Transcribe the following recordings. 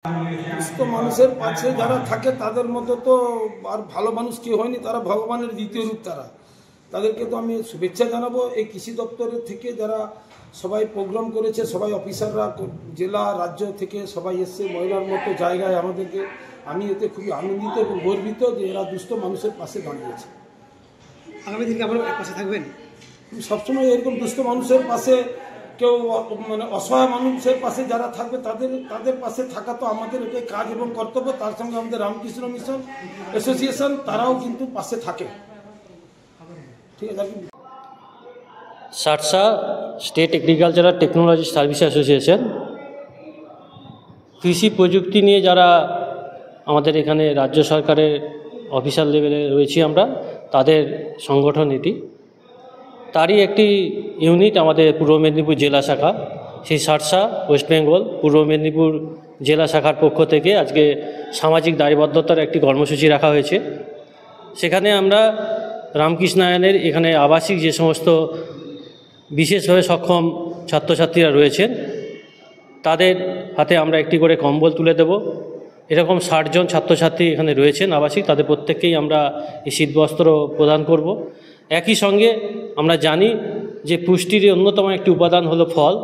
সুস্থ মানুষের পাশে যারা থাকে তাদের মতো তো আর ভালো মানুষ কেউ হয়নি, তারা ভগবানের দ্বিতীয় রূপ। তাদেরকে তো আমি শুভেচ্ছা জানাবো। এই কৃষি দপ্তরের থেকে যারা সবাই প্রোগ্রাম করেছে, সবাই অফিসাররা জেলা রাজ্য থেকে সবাই এসছে মহিলার মতো জায়গায় আমাদেরকে, আমি এতে খুবই আনন্দিত এবং গর্বিত যে এরা দুস্থ মানুষের পাশে দাঁড়িয়েছে। আগামী দিনে আপনারা পাশে থাকবেন? সবসময় এরকম দুস্থ মানুষের পাশে, কেউ মানে অসহায় মানুষের পাশে যারা থাকবে তাদের পাশে থাকা তো আমাদের এটাই কাজ এবং কর্তব্য। তার সঙ্গে আমাদের রামকৃষ্ণ মিশন অ্যাসোসিয়েশন তারাও কিন্তু পাশে থাকে। ঠিক আছে। সারসা state agricultural technology service association কৃষি প্রযুক্তি নিয়ে যারা আমাদের এখানে রাজ্য সরকারের অফিসার লেভেলে রয়েছি আমরা, তাদের সংগঠন এটি। তারই একটি ইউনিট আমাদের পূর্ব মেদিনীপুর জেলা শাখা, সেই সারসা ওয়েস্ট বেঙ্গল পূর্ব মেদিনীপুর জেলা শাখার পক্ষ থেকে আজকে সামাজিক দায়বদ্ধতার একটি কর্মসূচি রাখা হয়েছে। সেখানে আমরা রামকৃষ্ণায়নের এখানে আবাসিক যে সমস্ত বিশেষভাবে সক্ষম ছাত্রছাত্রীরা রয়েছেন তাদের হাতে আমরা একটি করে কম্বল তুলে দেব। এরকম 60 জন ছাত্রছাত্রী এখানে রয়েছেন আবাসিক, তাদের প্রত্যেককেই আমরা এই শীতবস্ত্র প্রদান করব। একই সঙ্গে আমরা জানি যে পুষ্টির অন্যতম একটি উপাদান হলো ফল,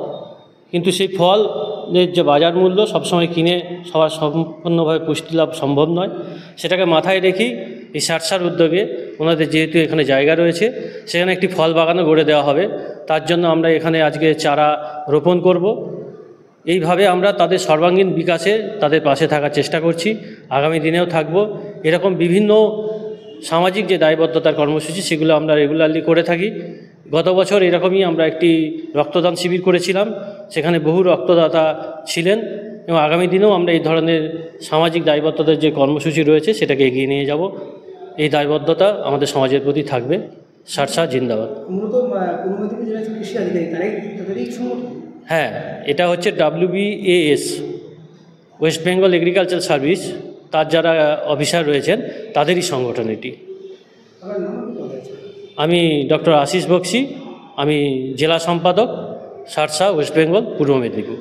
কিন্তু সেই ফলের যে বাজার মূল্য সবসময় কিনে সবার সম্পূর্ণভাবে পুষ্টি লাভ সম্ভব নয়। সেটাকে মাথায় রেখেই এই সারসার উদ্যোগে ওনাদের যেহেতু এখানে জায়গা রয়েছে, সেখানে একটি ফল বাগানও গড়ে দেওয়া হবে। তার জন্য আমরা এখানে আজকে চারা রোপণ করব। এইভাবে আমরা তাদের সর্বাঙ্গীন বিকাশে তাদের পাশে থাকার চেষ্টা করছি, আগামী দিনেও থাকব। এরকম বিভিন্ন সামাজিক যে দায়বদ্ধতার কর্মসূচি সেগুলো আমরা রেগুলারলি করে থাকি। গত বছর এরকমই আমরা একটি রক্তদান শিবির করেছিলাম, সেখানে বহু রক্তদাতা ছিলেন এবং আগামী দিনেও আমরা এই ধরনের সামাজিক দায়বদ্ধতার যে কর্মসূচি রয়েছে সেটাকে এগিয়ে নিয়ে যাব। এই দায়বদ্ধতা আমাদের সমাজের প্রতি থাকবে। সারসা জিন্দাবাদ। মূলত পূর্ব মেদিনীপুর জেলার কৃষি আধিকারিক তাদেরই সংগঠন? হ্যাঁ, এটা হচ্ছে WBAS West Bengal agriculture service, তার যারা অফিসার রয়েছেন তাদেরই সংগঠন এটি। আমি ডক্টর আশিস বক্সি, আমি জেলা সম্পাদক সারসা ওয়েস্ট বেঙ্গল পূর্ব মেদিনীপুর।